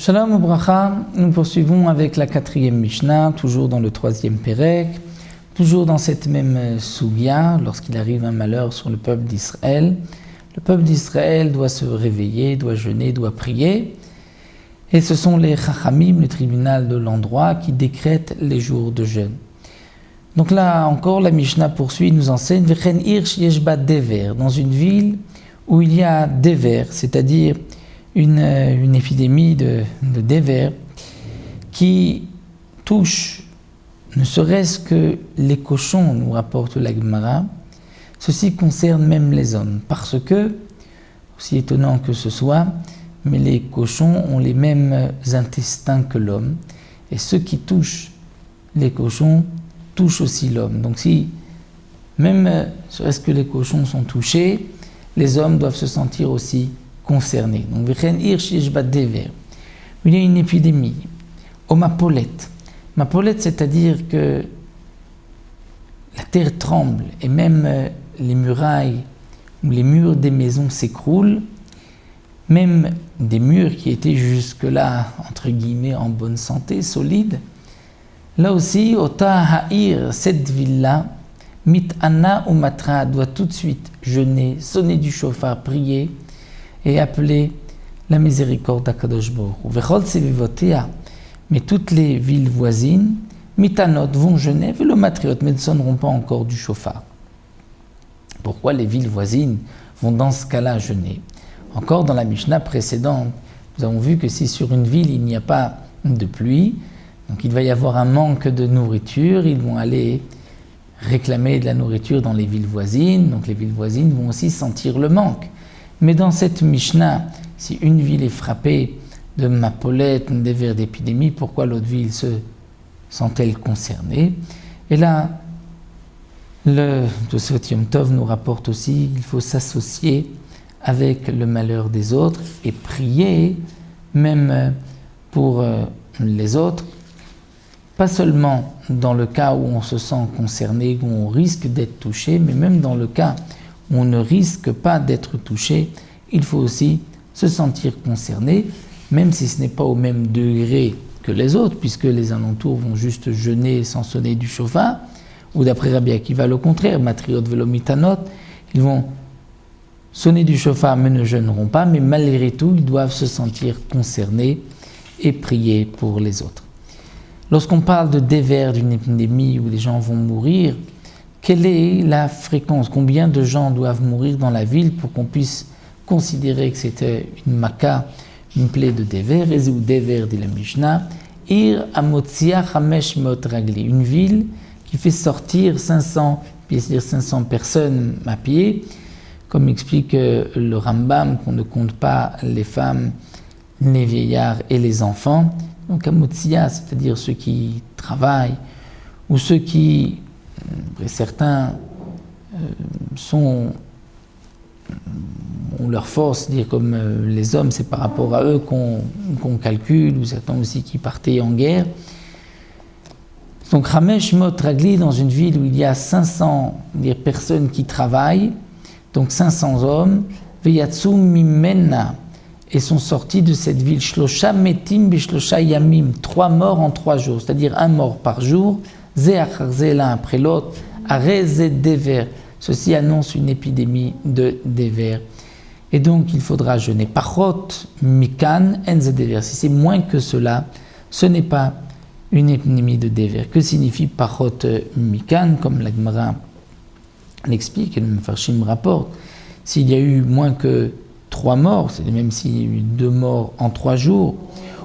Shalom Ubracha, nous poursuivons avec la 4e Mishnah, toujours dans le 3e Pérek, toujours dans cette même Sugya, lorsqu'il arrive un malheur sur le peuple d'Israël. Le peuple d'Israël doit se réveiller, doit jeûner, doit prier. Et ce sont les Chachamim, le tribunal de l'endroit, qui décrètent les jours de jeûne. Donc là encore, la Mishnah poursuit, nous enseigne Vechen Hirsh Yeshba Dever, dans une ville où il y a Dever, c'est-à-dire une épidémie de Dever qui touche ne serait-ce que les cochons, nous rapporte la Gemara. Ceci concerne même les hommes, parce que, aussi étonnant que ce soit, mais les cochons ont les mêmes intestins que l'homme, et ceux qui touchent les cochons touchent aussi l'homme. Donc si, même serait-ce que les cochons sont touchés, les hommes doivent se sentir aussi concernés. Donc, il y a une épidémie, au Mapolette. Mapolette, c'est-à-dire que la terre tremble et même les murailles ou les murs des maisons s'écroulent, même des murs qui étaient jusque-là, entre guillemets, en bonne santé, solides. Là aussi, Ota Ha'ir, cette ville-là, Mit Anna ou Matra, doit tout de suite jeûner, sonner du chauffard, prier et appeler la miséricorde d'Akadosh Baruch Hu. Vechol Sevivotea, mais toutes les villes voisines, Mitanot, vont jeûner, et le matriot, mais ne sonneront pas encore du chauffard. Pourquoi les villes voisines vont dans ce cas-là jeûner? Encore dans la Mishnah précédente, nous avons vu que si sur une ville il n'y a pas de pluie, donc il va y avoir un manque de nourriture, ils vont aller réclamer de la nourriture dans les villes voisines, donc les villes voisines vont aussi sentir le manque. Mais dans cette Mishnah, si une ville est frappée de mapolette, d'épidémie, pourquoi l'autre ville se sent-elle concernée? Et là, le Tosfot Yom Tov nous rapporte aussi qu'il faut s'associer avec le malheur des autres et prier même pour les autres, pas seulement dans le cas où on se sent concerné, où on risque d'être touché, mais même dans le cas où on ne risque pas d'être touché, il faut aussi se sentir concerné, même si ce n'est pas au même degré que les autres, puisque les alentours vont juste jeûner sans sonner du chauffard, ou d'après Rabbi Akiva, au contraire, matriot velo mitanot, ils vont sonner du chauffard mais ne jeûneront pas, mais malgré tout, ils doivent se sentir concernés et prier pour les autres. Lorsqu'on parle de déver, d'une épidémie où les gens vont mourir, quelle est la fréquence? Combien de gens doivent mourir dans la ville pour qu'on puisse considérer que c'était une maka, une plaie de déver? Et ou déver, dit la Mishnah, Ir Amotzia Chamesh Mot Ragli, une ville qui fait sortir 500 personnes à pied, comme explique le Rambam, qu'on ne compte pas les femmes, les vieillards et les enfants. Donc Amotzia, c'est-à-dire ceux qui travaillent, ou ceux qui, certains ont leur force, dire comme les hommes, c'est par rapport à eux qu'on calcule, ou certains aussi qui partaient en guerre. Donc Chamesh Mot Ragli, dans une ville où il y a 500 personnes qui travaillent, donc 500 hommes, Veyatsu Mimena, et sont sortis de cette ville, Shlosha Metim Bishlosha Yamim, 3 morts en 3 jours, c'est-à-dire 1 mort par jour, Zé achar zé, l'un après l'autre, Aré Zé Dever, ceci annonce une épidémie de Dever. Et donc il faudra jeûner. Pachot Mikan En Zé Dever, si c'est moins que cela, ce n'est pas une épidémie de Dever. Que signifie Pachot Mikan, comme la Gemara l'explique, et le Mefarshim rapporte, s'il y a eu moins que 3 morts, c'est même s'il y a eu 2 morts en 3 jours,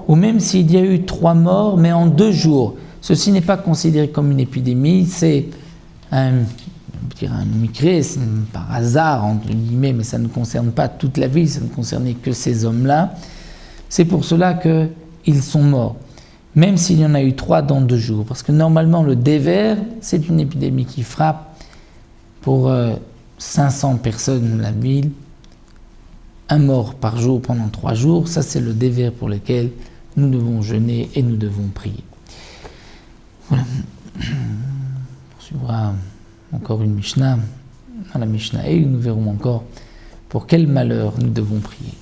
ou même s'il y a eu 3 morts mais en 2 jours, ceci n'est pas considéré comme une épidémie, c'est un micré, c'est par hasard, entre guillemets, mais ça ne concerne pas toute la ville, ça ne concernait que ces hommes-là. C'est pour cela qu'ils sont morts, même s'il y en a eu 3 dans 2 jours, parce que normalement le déver, c'est une épidémie qui frappe pour 500 personnes dans la ville, 1 mort par jour pendant 3 jours, ça c'est le déver pour lequel nous devons jeûner et nous devons prier. Voilà. On poursuivra encore une Mishnah, dans la Mishnah, et nous verrons encore pour quel malheur nous devons prier.